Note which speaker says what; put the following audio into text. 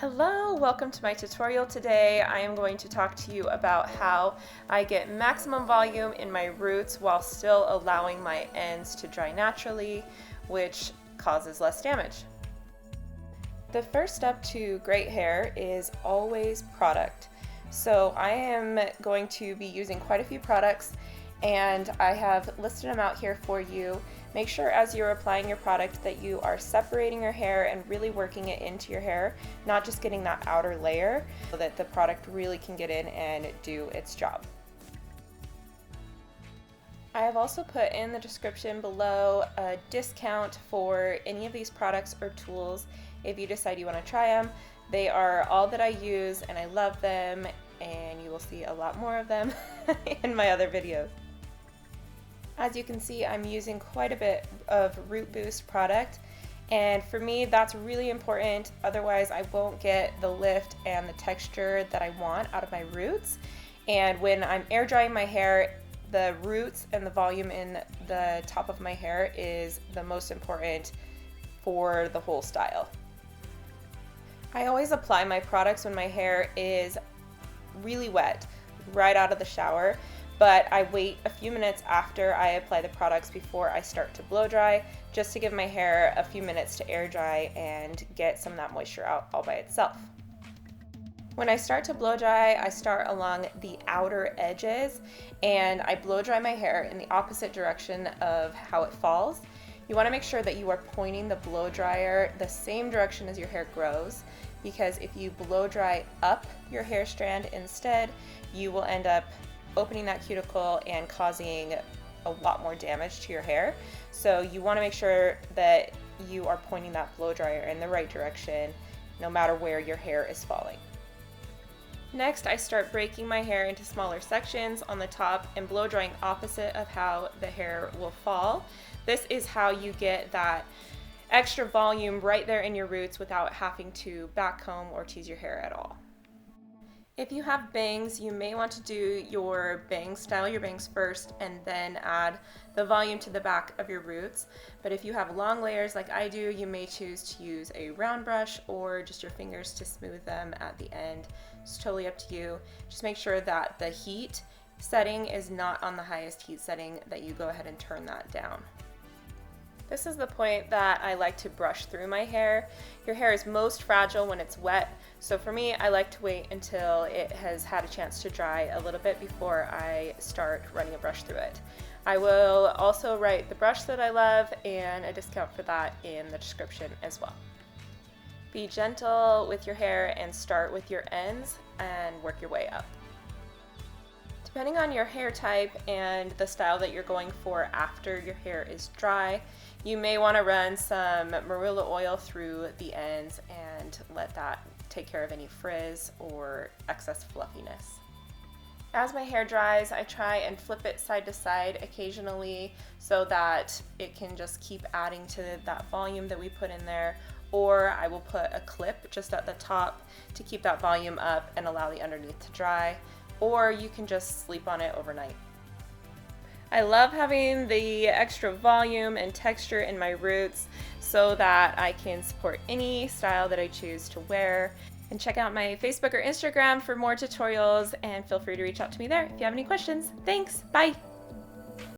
Speaker 1: Hello, welcome to my tutorial. Today I am going to talk to you about how I get maximum volume in my roots while still allowing my ends to dry naturally, which causes less damage. The first step to great hair is always product. So I am going to be using quite a few products and I have listed them out here for you. Make sure as you're applying your product that you are separating your hair and really working it into your hair, not just getting that outer layer, so that the product really can get in and do its job. I have also put in the description below a discount for any of these products or tools if you decide you want to try them. They are all that I use and I love them, and you will see a lot more of them in my other videos. As you can see, I'm using quite a bit of Root Boost product, and for me that's really important, otherwise I won't get the lift and the texture that I want out of my roots. And when I'm air drying my hair, the roots and the volume in the top of my hair is the most important for the whole style. I always apply my products when my hair is really wet, right out of the shower, but I wait a few minutes after I apply the products before I start to blow dry, just to give my hair a few minutes to air dry and get some of that moisture out all by itself. When I start to blow dry, I start along the outer edges and I blow dry my hair in the opposite direction of how it falls. You want to make sure that you are pointing the blow dryer the same direction as your hair grows, because if you blow dry up your hair strand instead, you will end up opening that cuticle and causing a lot more damage to your hair. So you want to make sure that you are pointing that blow dryer in the right direction no matter where your hair is falling. Next, I start breaking my hair into smaller sections on the top and blow drying opposite of how the hair will fall. This is how you get that extra volume right there in your roots without having to back comb or tease your hair at all. If you have bangs, you may want to do your bangs, style your bangs first and then add the volume to the back of your roots. But if you have long layers like I do, you may choose to use a round brush or just your fingers to smooth them at the end. It's totally up to you. Just make sure that the heat setting is not on the highest heat setting, that you go ahead and turn that down. This is the point that I like to brush through my hair. Your hair is most fragile when it's wet, so for me I like to wait until it has had a chance to dry a little bit before I start running a brush through it. I will also write the brush that I love and a discount for that in the description as well. Be gentle with your hair and start with your ends and work your way up. Depending on your hair type and the style that you're going for after your hair is dry, you may want to run some marula oil through the ends and let that take care of any frizz or excess fluffiness. As my hair dries, I try and flip it side to side occasionally so that it can just keep adding to that volume that we put in there, or I will put a clip just at the top to keep that volume up and allow the underneath to dry, or you can just sleep on it overnight. I love having the extra volume and texture in my roots so that I can support any style that I choose to wear. And check out my Facebook or Instagram for more tutorials, and feel free to reach out to me there if you have any questions. Thanks, bye!